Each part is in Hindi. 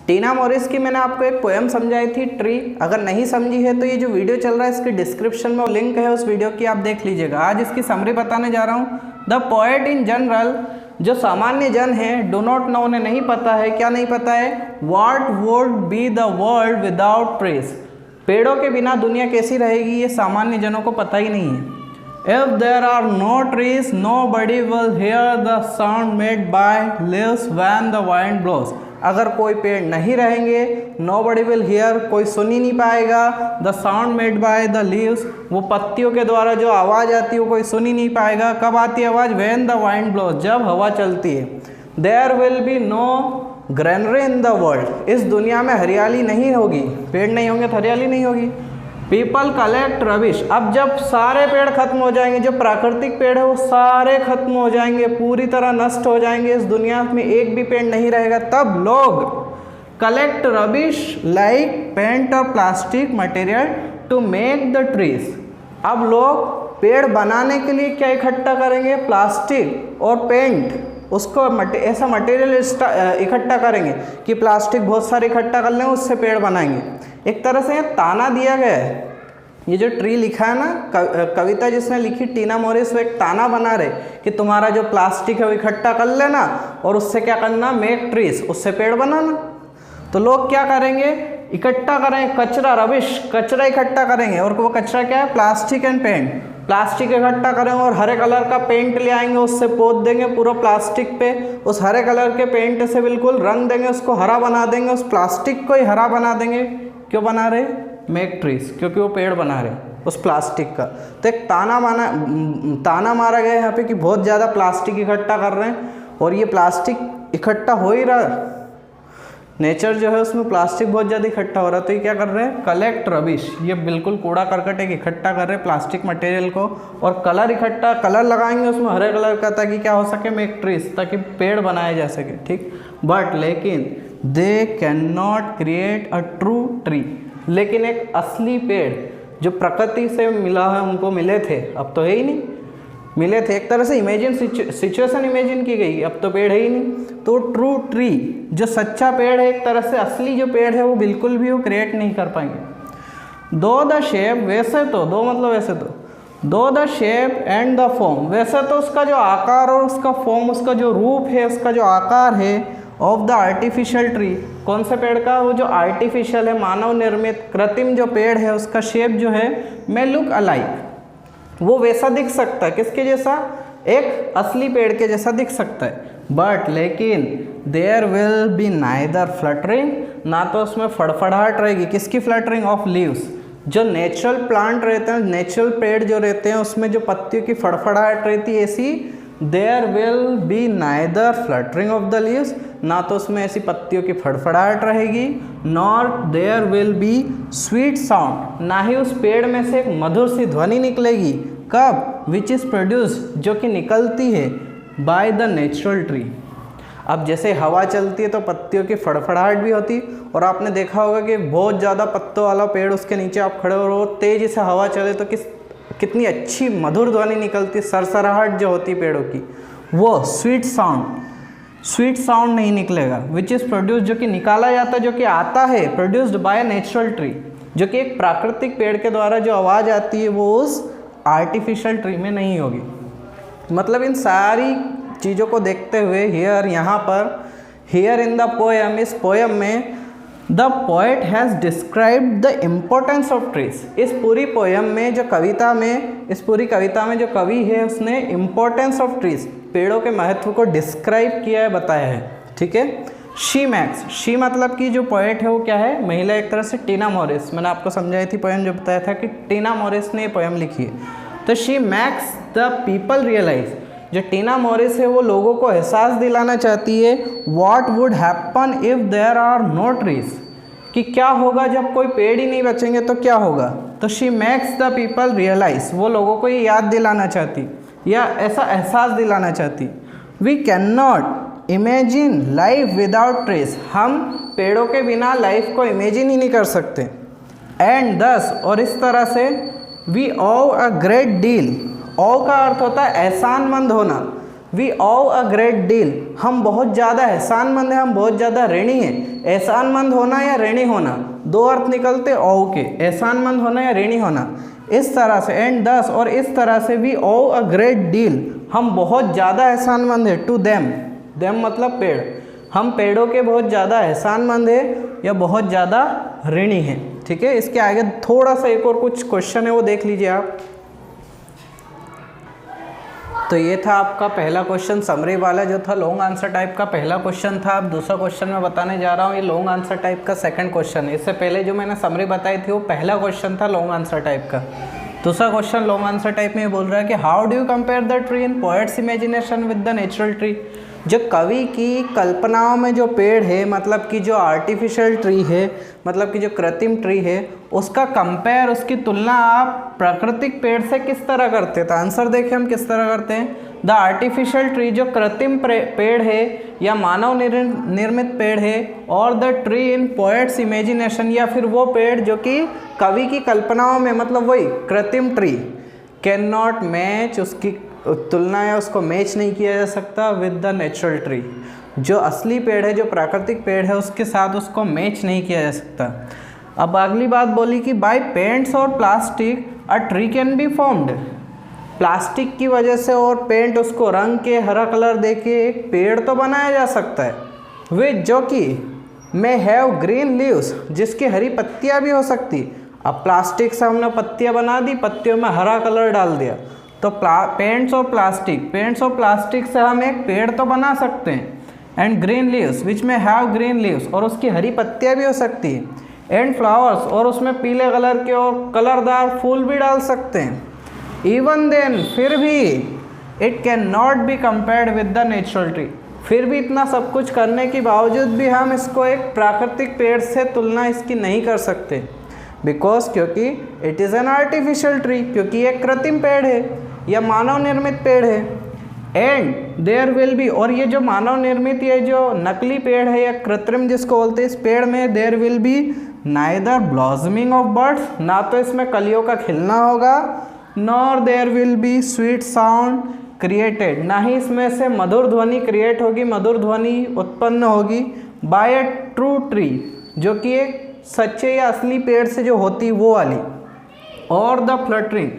टीना मॉरिस की मैंने आपको एक पोएम समझाई थी ट्री। अगर नहीं समझी है तो ये जो वीडियो चल रहा है इसके डिस्क्रिप्शन में लिंक है उस वीडियो की, आप देख लीजिएगा। आज इसकी समरी बताने जा रहा हूँ। द पोएट इन जनरल, जो सामान्य जन है, डो नॉट नो, उन्हें नहीं पता है। क्या नहीं पता है? What would be the world without trees. पेड़ों के बिना दुनिया कैसी रहेगी, ये सामान्य जनों को पता ही नहीं है। If there are no trees, nobody will hear the sound made by leaves when the wind blows. अगर कोई पेड़ नहीं रहेंगे, nobody will hear, कोई सुन ही नहीं पाएगा, the sound made by the leaves, वो पत्तियों के द्वारा जो आवाज़ आती है वो कोई सुन ही नहीं पाएगा। कब आती है आवाज़? when the wind blows, जब हवा चलती है। There will be no greenery in the world, इस दुनिया में हरियाली नहीं होगी। पेड़ नहीं होंगे तो हरियाली नहीं होगी। पीपल कलेक्ट रबिश, अब जब सारे पेड़ खत्म हो जाएंगे, जो प्राकृतिक पेड़ है वो सारे खत्म हो जाएंगे, पूरी तरह नष्ट हो जाएंगे, इस दुनिया में एक भी पेड़ नहीं रहेगा, तब लोग कलेक्ट रबिश लाइक पेंट और plastic material to make the trees. अब लोग पेड़ बनाने के लिए क्या इकट्ठा करेंगे? प्लास्टिक और पेंट, उसको ऐसा मटेरियल इकट्ठा करेंगे कि प्लास्टिक बहुत सारे इकट्ठा कर लें, उससे पेड़ बनाएंगे। एक तरह से ताना दिया गया है। ये जो ट्री लिखा है ना, कविता जिसने लिखी टीना मॉरिस, वो एक ताना बना रहे कि तुम्हारा जो प्लास्टिक है वो इकट्ठा कर लेना और उससे क्या करना? मेक ट्रीज, उससे पेड़ बनाना। तो लोग क्या करेंगे? इकट्ठा करेंगे कचरा, रबिश, कचरा इकट्ठा करेंगे। और वो कचरा क्या है? Plastic and paint. प्लास्टिक इकट्ठा करेंगे और हरे कलर का पेंट ले आएंगे, उससे पोत देंगे पूरा प्लास्टिक पे। उस हरे कलर के पेंट से बिल्कुल रंग देंगे, उसको हरा बना देंगे, उस प्लास्टिक को ही हरा बना देंगे। क्यों बना रहे? मेक ट्रीज, क्योंकि वो पेड़ बना रहे उस प्लास्टिक का। तो एक ताना मारा गया यहाँ पे कि बहुत ज़्यादा प्लास्टिक इकट्ठा कर रहे हैं, और ये प्लास्टिक इकट्ठा हो ही रहा, नेचर जो है उसमें प्लास्टिक बहुत ज़्यादा इकट्ठा हो रहा है। तो ये क्या कर रहे हैं? कलेक्ट रबिश, ये बिल्कुल कूड़ा करकट एक इकट्ठा कर रहे हैं प्लास्टिक मटेरियल को, और कलर लगाएंगे उसमें हरे कलर का, ताकि क्या हो सके? मेक ट्रीज, ताकि पेड़ बनाए जा सके। ठीक, बट लेकिन they can not create a true tree, लेकिन एक असली पेड़ जो प्रकृति से मिला है, उनको मिले थे, अब तो है ही नहीं, मिले थे। एक तरह से सिचुएशन इमेजिन की गई, अब तो पेड़ है ही नहीं। तो ट्रू ट्री, जो सच्चा पेड़ है, एक तरह से असली जो पेड़ है, वो बिल्कुल भी वो क्रिएट नहीं कर पाएंगे। दो द शेप, वैसे तो, दो मतलब वैसे तो, दो the shape and the form, वैसे तो उसका जो आकार और उसका फॉर्म, उसका जो रूप है, उसका जो आकार है, ऑफ द आर्टिफिशियल ट्री, कौन से पेड़ का? वो जो आर्टिफिशियल है, मानव निर्मित कृत्रिम जो पेड़ है, उसका शेप जो है मे लुक अलाइक, वो वैसा दिख सकता है। किसके जैसा? एक असली पेड़ के जैसा दिख सकता है। बट लेकिन there will be neither fluttering, ना तो उसमें फड़फड़ाहट रहेगी। किसकी फ्लटरिंग? ऑफ लीव्स, जो नेचुरल प्लांट रहते हैं, नेचुरल पेड़ जो रहते हैं, उसमें जो पत्तियों की फड़फड़ाहट रहती है, ऐसी there will be neither fluttering of the leaves, ना तो उसमें ऐसी पत्तियों की फड़फड़ाहट रहेगी, nor there will be sweet sound, ना ही उस पेड़ में से एक मधुर सी ध्वनि निकलेगी। कब? विच इज़ प्रोड्यूस, जो कि निकलती है बाय द नेचुरल ट्री। अब जैसे हवा चलती है तो पत्तियों की फड़फड़ाहट भी होती, और आपने देखा होगा कि बहुत ज़्यादा पत्तों वाला पेड़, उसके नीचे आप खड़े हो, तेज़ी से हवा चले तो कितनी अच्छी मधुर ध्वनि निकलती, सरसराहट जो होती पेड़ों की, वो स्वीट साउंड नहीं निकलेगा। विच इज़ प्रोड्यूस, जो कि निकाला जाता है, जो कि आता है, प्रोड्यूस्ड बाय नेचुरल ट्री, जो कि एक प्राकृतिक पेड़ के द्वारा जो आवाज़ आती है वो उस आर्टिफिशियल ट्री में नहीं होगी। मतलब इन सारी चीज़ों को देखते हुए हियर इन द पोएम, इस पोएम में the poet has described the importance of trees. इस पूरी पोएम में, जो कविता में, इस पूरी कविता में जो कवि है उसने इम्पोर्टेंस ऑफ ट्रीज, पेड़ों के महत्व को डिस्क्राइब किया है, बताया है। ठीक है। शी मैक्स, शी मतलब कि जो पोएट है वो क्या है? महिला, एक तरह से टीना मॉरिस। मैंने आपको समझाई थी पोएम, जो बताया था कि टीना मॉरिस ने ये पोएम लिखी है। तो she makes the people realise, जो टीना मॉरिस है वो लोगों को एहसास दिलाना चाहती है, what would happen if there are no trees, कि क्या होगा जब कोई पेड़ ही नहीं बचेंगे तो क्या होगा। तो she makes the people realise, वो लोगों को ये याद दिलाना चाहती या ऐसा एहसास दिलाना चाहती। We can not imagine life without trees, हम पेड़ों के बिना लाइफ को इमेजिन ही नहीं कर सकते। एंड दस, और इस तरह से, वी ओव अ ग्रेट डील, ओव का अर्थ होता है एहसानमंद होना, वी ओव अ ग्रेट डील, हम बहुत ज़्यादा एहसानमंद हैं, हम बहुत ज़्यादा ऋणी हैं। एहसानमंद होना या ऋणी होना, दो अर्थ निकलते ओव के, एहसानमंद होना या ऋणी होना। इस तरह से एंड दस, और इस तरह से वी ओव अ ग्रेट डील, हम बहुत ज़्यादा एहसानमंद हैं। टू देम, देम मतलब पेड़, हम पेड़ों के बहुत ज़्यादा एहसानमंद हैं या बहुत ज़्यादा ऋणी हैं। ठीक है, इसके आगे थोड़ा सा एक और कुछ क्वेश्चन है, वो देख लीजिए आप। तो ये था आपका पहला क्वेश्चन, समरी वाला जो था लॉन्ग आंसर टाइप का पहला क्वेश्चन था। अब दूसरा क्वेश्चन मैं बताने जा रहा हूँ, ये लॉन्ग आंसर टाइप का सेकंड क्वेश्चन है। इससे पहले जो मैंने समरी बताई थी वो पहला क्वेश्चन था लॉन्ग आंसर टाइप का। दूसरा क्वेश्चन लॉन्ग आंसर टाइप में ये बोल रहा है कि how do you compare the tree in poets imagination with the natural tree. जो कवि की कल्पनाओं में जो पेड़ है, मतलब कि जो आर्टिफिशियल ट्री है, मतलब कि जो कृत्रिम ट्री है, उसका कंपेयर, उसकी तुलना आप प्राकृतिक पेड़ से किस तरह करते हैं। तो आंसर देखिए हम किस तरह करते हैं। द आर्टिफिशियल ट्री, जो कृत्रिम पेड़ है या मानव निर्मित पेड़ है, और the tree in poets imagination, या फिर वो पेड़ जो कि कवि की कल्पनाओं में, मतलब वही कृत्रिम ट्री, कैन नॉट मैच, उसकी तुलना या उसको मैच नहीं किया जा सकता विद द नेचुरल ट्री। जो असली पेड़ है, जो प्राकृतिक पेड़ है, उसके साथ उसको मैच नहीं किया जा सकता। अब अगली बात बोली कि बाय पेंट्स और plastic a tree can be formed. Plastic की वजह से और पेंट, उसको रंग के हरा कलर देके एक पेड़ तो बनाया जा सकता है, विच जो कि मे हैव ग्रीन लीव्स, जिसकी हरी पत्तियां भी हो सकती। अब प्लास्टिक से हमने पत्तियां बना दी, पत्तियों में हरा कलर डाल दिया, तो पेंट्स और प्लास्टिक से हम एक पेड़ तो बना सकते हैं। एंड ग्रीन लीव्स विच में हैव ग्रीन लीव्स, और उसकी हरी पत्तियां भी हो सकती है। एंड फ्लावर्स, और उसमें पीले कलर के और कलरदार फूल भी डाल सकते हैं। इवन देन, फिर भी it can not be compared with the natural tree, फिर भी इतना सब कुछ करने के बावजूद भी हम इसको एक प्राकृतिक पेड़ से तुलना इसकी नहीं कर सकते। बिकॉज, क्योंकि it is an artificial tree, क्योंकि एक कृत्रिम पेड़ है या मानव निर्मित पेड़ है। एंड देयर विल बी, और ये जो मानव निर्मित, ये जो नकली पेड़ है या कृत्रिम जिसको बोलते हैं, इस पेड़ में there will be neither blossoming of birds, ना तो इसमें कलियों का खिलना होगा, nor there will be sweet sound created, ना ही इसमें से मधुर ध्वनि क्रिएट होगी, मधुर ध्वनि उत्पन्न होगी बाय अ ट्रू ट्री, जो कि एक सच्चे या असली पेड़ से जो होती वो वाली। और द फ्लटरिंग,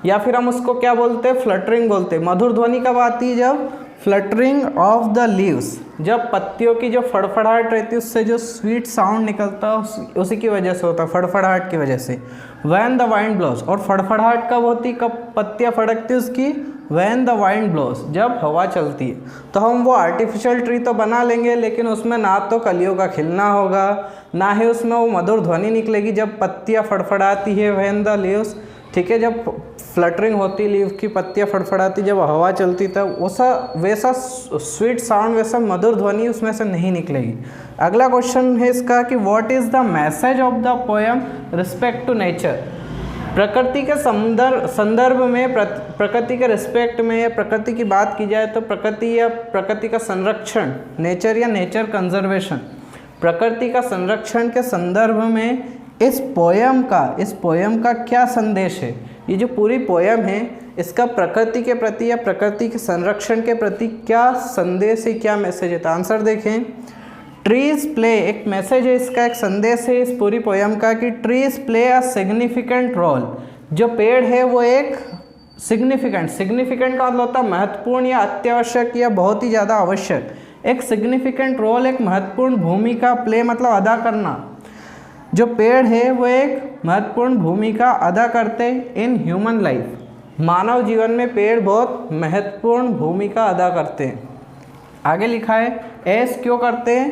या फिर हम उसको क्या बोलते हैं, फ्लटरिंग बोलते हैं। मधुर ध्वनि कब आती है, जब फ्लटरिंग ऑफ द लीव्स, जब पत्तियों की जो फड़फड़ाहट रहती है उससे जो स्वीट साउंड निकलता है उसी की वजह से होता है, फड़फड़ाहट की वजह से। वैन द वाइंड ब्लोस, और फड़फड़ाहट कब होती, कब पत्तियाँ फड़कती उसकी, वैन द वाइंड ब्लोस, जब हवा चलती है। तो हम वो आर्टिफिशियल ट्री तो बना लेंगे, लेकिन उसमें ना तो कलियों का खिलना होगा, ना ही उसमें वो मधुर ध्वनि निकलेगी जब पत्तियाँ फड़फड़ाती है, वैन द लीव्स, ठीक है, जब फ्लटरिंग होती लीव की, पत्तियाँ फड़फड़ाती, जब हवा चलती तब वैसा स्वीट साउंड, वैसा मधुर ध्वनि उसमें से नहीं निकलेगी। अगला क्वेश्चन है इसका कि what is the message of the poem respect to nature. प्रकृति के संदर्भ में, प्रकृति के रिस्पेक्ट में या प्रकृति की बात की जाए तो प्रकृति या प्रकृति का संरक्षण, नेचर या नेचर कंजर्वेशन, प्रकृति का संरक्षण के संदर्भ में इस पोयम का क्या संदेश है। ये जो पूरी पोयम है इसका प्रकृति के प्रति या प्रकृति के संरक्षण के प्रति क्या संदेश है, क्या मैसेज है। तो आंसर देखें, ट्रीज प्ले, एक मैसेज है इसका, एक संदेश है इस पूरी पोयम का कि trees play a significant role. जो पेड़ है वो एक सिग्निफिकेंट का मतलब होता है महत्वपूर्ण या अत्यावश्यक या बहुत ही ज़्यादा आवश्यक, एक सिग्निफिकेंट रोल, एक महत्वपूर्ण भूमिका, प्ले मतलब अदा करना। जो पेड़ है वो एक महत्वपूर्ण भूमिका अदा करते इन ह्यूमन लाइफ, मानव जीवन में पेड़ बहुत महत्वपूर्ण भूमिका अदा करते हैं। आगे लिखा है एज क्यों करते हैं,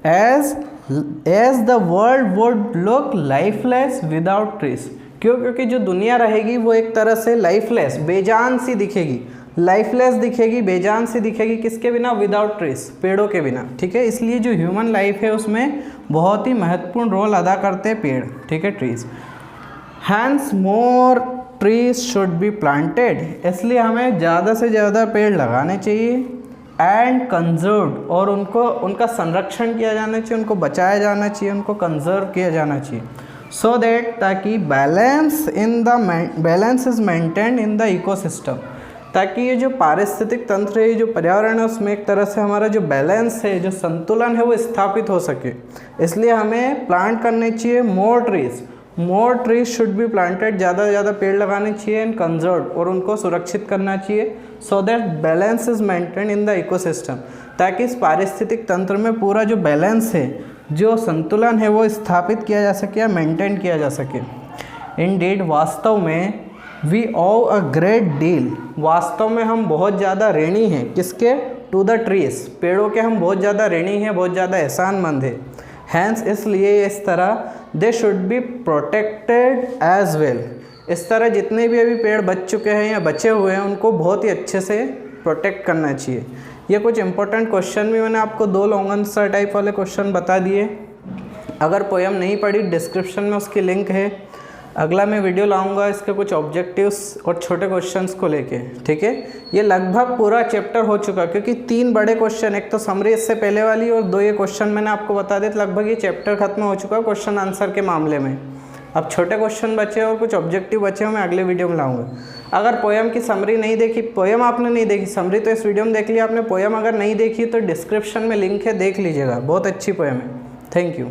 as the world would look lifeless without trees. क्यों, क्योंकि जो दुनिया रहेगी वो एक तरह से लाइफलेस, बेजान सी दिखेगी, लाइफलेस दिखेगी, बेजान सी दिखेगी, किसके बिना, विदाउट ट्रीज, पेड़ों के बिना, ठीक है। इसलिए जो ह्यूमन लाइफ है उसमें बहुत ही महत्वपूर्ण रोल अदा करते हैं पेड़, ठीक है, trees. Hence more trees should be planted, इसलिए हमें ज़्यादा से ज़्यादा पेड़ लगाने चाहिए। एंड कंजर्व्ड, और उनका संरक्षण किया जाना चाहिए, उनको बचाया जाना चाहिए, उनको कंजर्व किया जाना चाहिए। सो दैट, ताकि balance is maintained in the ecosystem, ताकि ये जो पारिस्थितिक तंत्र है, ये जो पर्यावरण है, उसमें एक तरह से हमारा जो बैलेंस है, जो संतुलन है, वो स्थापित हो सके। इसलिए हमें प्लांट करने चाहिए मोर ट्रीज शुड बी प्लांटेड, ज़्यादा से ज़्यादा पेड़ लगाने चाहिए एंड कंजर्व, और उनको सुरक्षित करना चाहिए so that balance is maintain in the ecosystem, ताकि इस पारिस्थितिक तंत्र में पूरा जो बैलेंस है, जो संतुलन है, वो स्थापित किया जा सके या मेंटेन किया जा सके। इंडीड, वास्तव में वी ओव अ ग्रेट डील, वास्तव में हम बहुत ज़्यादा ऋणी हैं, किसके? टू द ट्रीज, पेड़ों के हम बहुत ज़्यादा ऋणी हैं, बहुत ज़्यादा एहसानमंद है। हैंस, इसलिए इस तरह they should be protected as well, इस तरह जितने भी अभी पेड़ बच चुके हैं या बचे हुए हैं उनको बहुत ही अच्छे से प्रोटेक्ट करना चाहिए। ये कुछ इंपॉर्टेंट क्वेश्चन भी मैंने आपको 2 लॉन्ग आंसर टाइप वाले क्वेश्चन बता दिए। अगर पोएम नहीं पढ़ी, डिस्क्रिप्शन में उसकी लिंक है। अगला मैं वीडियो लाऊंगा इसके कुछ ऑब्जेक्टिव्स और छोटे क्वेश्चंस को लेके, ठीक है। ये लगभग पूरा चैप्टर हो चुका, क्योंकि 3 बड़े क्वेश्चन, एक तो समरी इससे पहले वाली और 2 ये क्वेश्चन मैंने आपको बता दिए, तो लगभग ये चैप्टर खत्म हो चुका है क्वेश्चन आंसर के मामले में। अब छोटे क्वेश्चन बचे और कुछ ऑब्जेक्टिव बचे हैं, मैं अगले वीडियो में लाऊंगा। अगर पोएम की समरी नहीं देखी, पोएम आपने नहीं देखी, समरी तो इस वीडियो में देख लिया आपने, पोएम अगर नहीं देखी तो डिस्क्रिप्शन में लिंक है, देख लीजिएगा, बहुत अच्छी पोएम है। Thank you.